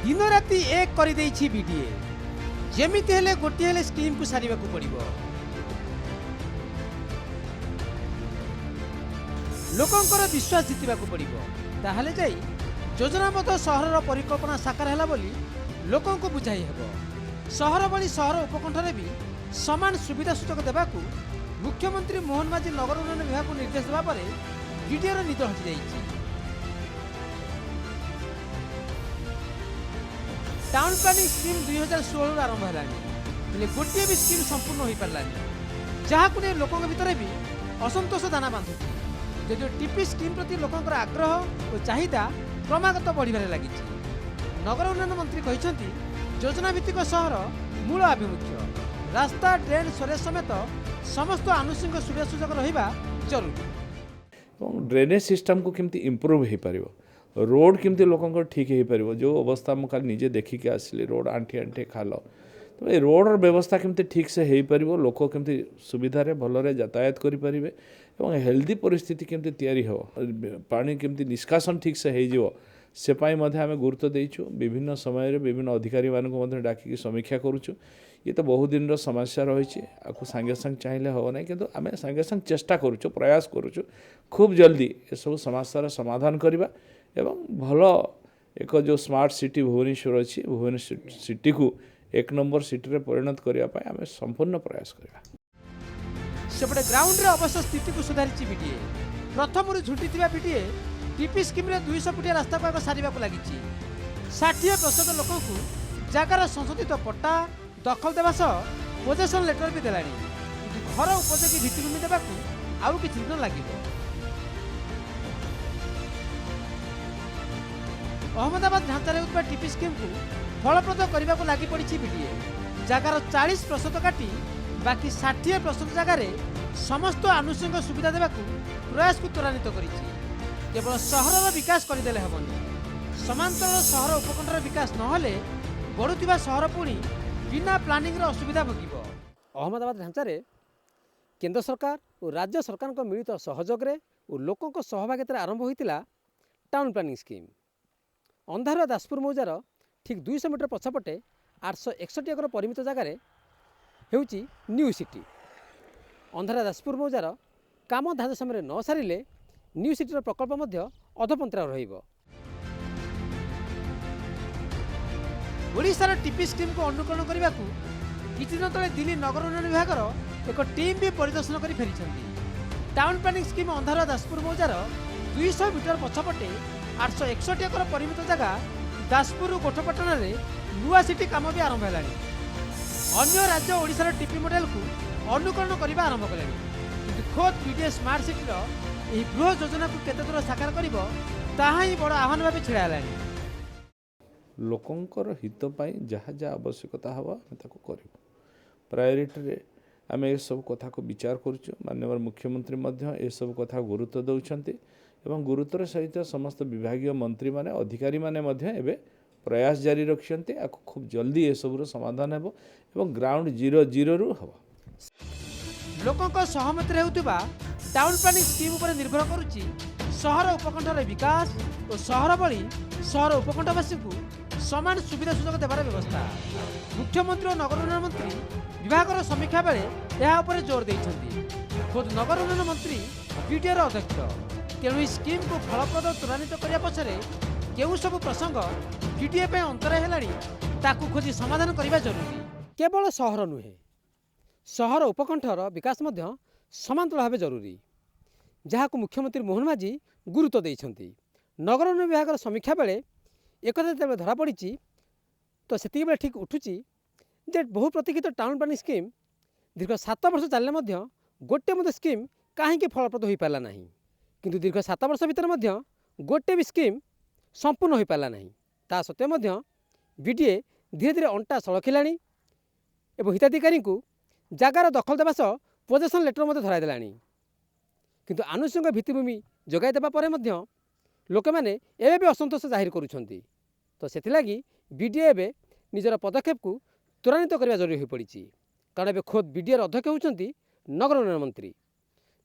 दिन राति एक कर बीडीए जेमिति हेले गोटे हेले स्कीम को सारिबा को पड़िबो। लोकंकर विश्वास जितिबा को पड़िबो ताहले जाई योजनाबद्ध सहरर परिकल्पना साकार हैला बोली लोकों को बुझाई हेबो। सहर भली सहर उपकंठरे भी समान सुविधा सुजोग देबाकू मुख्यमंत्री मोहन माझी नगर उन्नयन विभाग को निर्देश देवा परे बीडीओर निद हटि जाइछि। टाउन प्लानिंग स्कीम 2016 आरंभ है गोटे भी स्कीम संपूर्ण हो पारानी जहाँ नहीं लोकों भितर भी असंतोष दाना बांधुची। जदि टीपी स्कीम प्रति लोकंर आग्रह और चाहिदा क्रमागत बढ़िबारे लगी। नगर उन्नयन मंत्री कहते योजना भित्तिक सहर मूल आभिमुख्य रास्ता ड्रेन सरेज समेत समस्त आनुषंगिक सुविधा सुजोग रहिबा जरूरी। ड्रेनेज सिस्टम को केमती इम्प्रूव हो पार रोड केमती लोक ठीक हो पार जो अवस्था मुझे निजे देखिक आसली रोड आंठी आंठी खाल तो ये रोडर व्यवस्था केमती ठीक से हो पार लोक केमती सुविधार भलरे यातायात करें और हेल्दी परिस्थिति केमती तैयारी हो पानी केमती निष्कासन ठीक से हो सेपाई आम गुरुत्व देचु। विभिन्न समय विभिन्न अधिकारी मानक डाकिक समीक्षा करुचु। ये तो बहुत दिन समस्या रही आपको सांगे सांग चाहिए हम ना कि आम सांगे सांग चेष्टा करुचु प्रयास करुचु खूब जल्दी ये सब समस्यार समाधान करवा एवं भल एक जो स्मार्ट सिटी भुवनेश्वर अच्छी भुवनेश्वर सिटी को एक नंबर सिटी रे परिणत करने आम संपूर्ण प्रयास करवा। सेपटे ग्राउंड रे अवश्य स्थिति को सुधारी बीडीए प्रथम झुंटी बीडीए टीपी स्कीम रे 200 फुटिया रास्ता को आग सारिबा को लगी 60% लोक जगार संशोधित पट्टा दखल देवा सह पोजेसन लेटर भी देलानी घर उपयोगी भित्तिभूमि देवाक आउ किछि दिन लागिबो। अहमदाबाद ढांचारे होता टीपी स्कीम को फलप्रद करने को लगी पड़ी बीडीए जगार 40% काटी बाकी 60% जगार समस्त आनुषंगिक सुविधा देवाक प्रयास को त्वरान्वित करिछि। केवल सहरर विकास करदेले हेबनी समांतर सहर उपकंठर विकास नहले बढ़ुवा सहर पुणी बिना प्लानिंग असुविधा भोगिब। अहमदाबाद ढांचारे केंद्र सरकार और राज्य सरकार को मिलित सहयोग और लोकों सहभागितार आरंभ होता टाउन प्लानिंग स्कीम। अंधार दासपुर मौजार ठीक 200 मीटर पछपटे 861 एकर परिमित जगार होउची न्यू सिटी। अंधार दासपुर मौजार काम धार्य समय न सारिले न्यू सिटीर प्रकल्प मध्य अधपंतरा रहिबो। ओडिशार टीपी स्कीम को अनुकरण करने को किछि दिन तले दिल्ली नगर उन्नयन विभाग एक टीम भी परिदर्शन कर फेरी। टाउन प्लानिंग स्कीम अंधार दासपुर मौजार 200 मीटर पछपटे 861 एकर परिमित जगह दासपुर गोठपाटन में नुआ सिटी काम भी आरंभ है। अन्य राज्य ओडिशार टीपी मॉडल को अनुकरण करने आरंभ कले कि खोद बीडीए स्मार्ट सिटीर यह बृहत योजना को केते दूर साकार करिबो ताहा ही बड़ आह्वान भाव छिड़ा है। लोकंकर हित पाई जहाँ जहाँ आवश्यकता हम करूँ प्रायोरिटी रे आम ये सब कथा को विचार करुचु। माननीय मुख्यमंत्री ये सब कथा गुरुत्व दौरान एवं गुरुत्वर सहित समस्त विभागीय मंत्री माने अधिकारी माने एवं प्रयास जारी रखिंट खूब जल्दी ये सब समाधान हो एवं ग्राउंड जीरो रु हम लोकों सहमति होता टाउन प्लानिंग स्कीम पर निर्भर करुच्ची सहर उपकंठर विकास और सहर भली सहर उपकंठवासी को समान सुविधा सुजोग देवार व्यवस्था। मुख्यमंत्री और नगर उन्नयन मंत्री विभाग समीक्षा बेले यह उपर जोर देइछन्ति। खुद नगर उन्नयन मंत्री बीडीओर अध्यक्ष तेणु स्कीम को फलप्रद त्वरान्वित करने पछरे केउ सब प्रसंग बीडीए पे अंतराय हेलानी ताकू खोजी समाधान करने जरूरी। केवल सहर नुहे सहर उपकंठर विकास मध्य समांतर भाव जरूरी जहाँ मुख्यमंत्री मोहन माझी गुरुत्व देइछन्ति। नगर उन्नयन विभाग समीक्षा बेले एक जब धरा पड़ी तो से बेले ठीक उठुची जे बहु प्रतीक्षित टाउन प्लानिंग स्कीम दीर्घ 7 वर्ष चलने गोटे स्कीम कहीं फलप्रद हो पारा ना किंतु दीर्घ 7 वर्ष भितर गोटे भी स्कीम संपूर्ण हो पारा ना ता सत्वे बीडीए धीरे धीरे अंटा सड़किला और हिताधिकारी को जगार दखल देवा सह पोजेसन लेटर धराइदेला किंतु आनुषंगिक भित्तिभूमि जोगाई देवा परे लोक मैंने एवं भी असंतोष जाहिर करुछंती। तो सेथिलागी बीडीए एवं निजर पदक्षेप को त्वरान्वित करने जरूरी हो पड़ी कारण एवं खोद बीडीएर अध्यक्ष होती नगर उन्नयन मंत्री।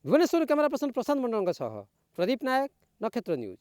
भुवनेश्वर कैमरा पर्सन प्रशांत मंडल प्रदीप नायक, नक्षत्र न्यूज।